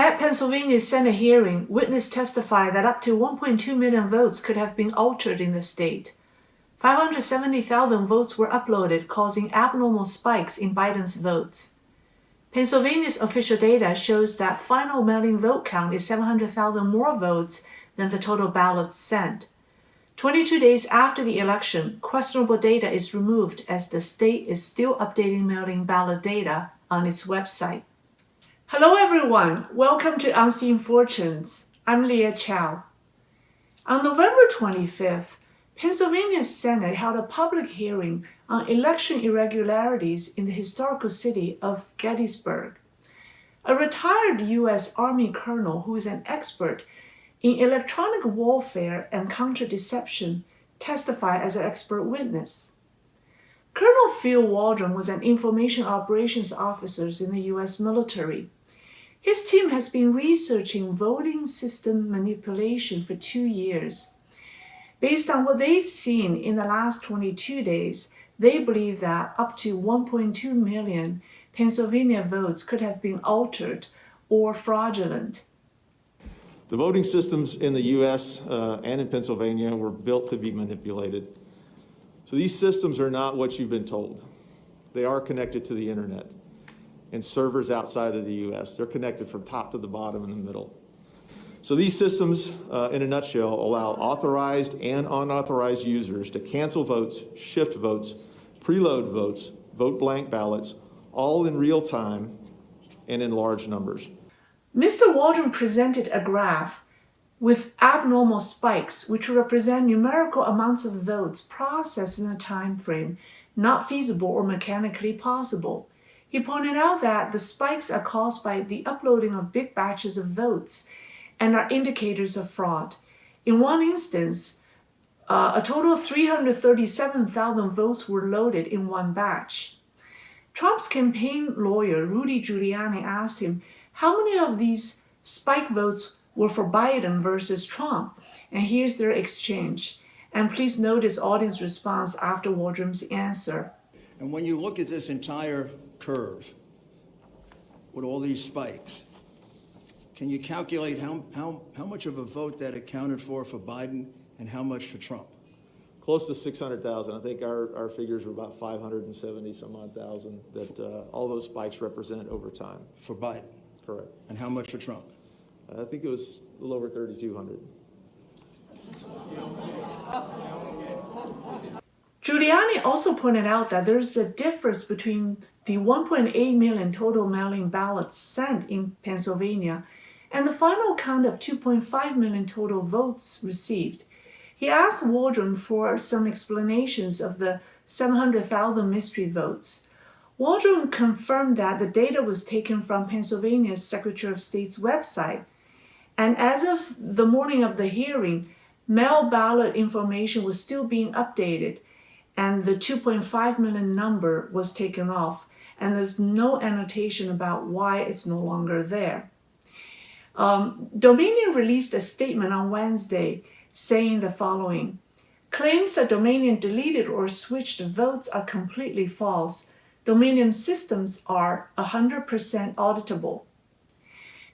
At Pennsylvania's Senate hearing, witnesses testified that up to 1.2 million votes could have been altered in the state. 570,000 votes were uploaded, causing abnormal spikes in Biden's votes. Pennsylvania's official data shows that final mail-in vote count is 700,000 more votes than the total ballots sent. 22 days after the election, questionable data is removed as the state is still updating mail-in ballot data on its website. Hello everyone, welcome to Unseen Fortunes. I'm Leah Chow. On November 25th, Pennsylvania's Senate held a public hearing on election irregularities in the historical city of Gettysburg. A retired U.S. Army colonel who is an expert in electronic warfare and counter-deception testified as an expert witness. Colonel Phil Waldron was an information operations officer in the U.S. military. His team has been researching voting system manipulation for 2 years. Based on what they've seen in the last 22 days, they believe that up to 1.2 million Pennsylvania votes could have been altered or fraudulent. The voting systems in the U.S. And in Pennsylvania were built to be manipulated. So these systems are not what you've been told. They are connected to the internet and servers outside of the U.S. They're connected from top to the bottom in the middle. So these systems, in a nutshell, allow authorized and unauthorized users to cancel votes, shift votes, preload votes, vote blank ballots, all in real time and in large numbers. Mr. Waldron presented a graph with abnormal spikes, which represent numerical amounts of votes processed in a time frame not feasible or mechanically possible. He pointed out that the spikes are caused by the uploading of big batches of votes and are indicators of fraud. In one instance, a total of 337,000 votes were loaded in one batch. Trump's campaign lawyer, Rudy Giuliani, asked him how many of these spike votes were for Biden versus Trump. And here's their exchange. And please note this audience response after Waldron's answer. And when you look at this entire curve with all these spikes, can you calculate how much of a vote that accounted for Biden and how much for Trump? Close to 600,000. I think our figures were about 570 some odd thousand that all those spikes represent over time. For Biden? Correct. And how much for Trump? I think it was a little over 3,200. Giuliani also pointed out that there's a difference between the 1.8 million total mail-in ballots sent in Pennsylvania and the final count of 2.5 million total votes received. He asked Waldron for some explanations of the 700,000 mystery votes. Waldron confirmed that the data was taken from Pennsylvania's Secretary of State's website, and as of the morning of the hearing, mail ballot information was still being updated, and the 2.5 million number was taken off, and there's no annotation about why it's no longer there. Dominion released a statement on Wednesday saying the following: claims that Dominion deleted or switched votes are completely false. Dominion systems are 100% auditable.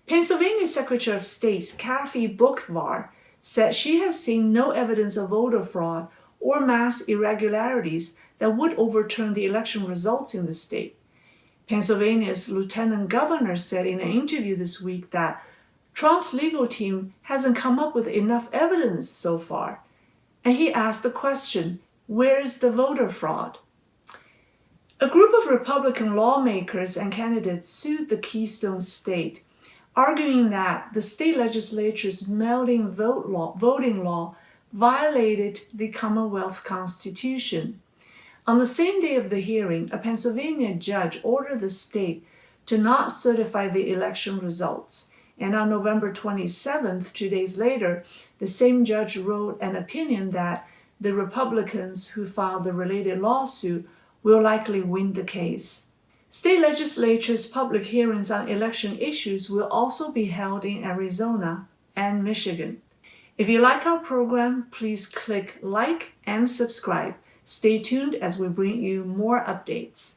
Pennsylvania Secretary of State Kathy Boockvar said she has seen no evidence of voter fraud or mass irregularities that would overturn the election results in the state. Pennsylvania's lieutenant governor said in an interview this week that Trump's legal team hasn't come up with enough evidence so far. And he asked the question, where is the voter fraud? A group of Republican lawmakers and candidates sued the Keystone State, arguing that the state legislature's mail-in voting law violated the Commonwealth Constitution. On the same day of the hearing, a Pennsylvania judge ordered the state to not certify the election results. And on November 27th, 2 days later, the same judge wrote an opinion that the Republicans who filed the related lawsuit will likely win the case. State legislatures' public hearings on election issues will also be held in Arizona and Michigan. If you like our program, please click like and subscribe. Stay tuned as we bring you more updates.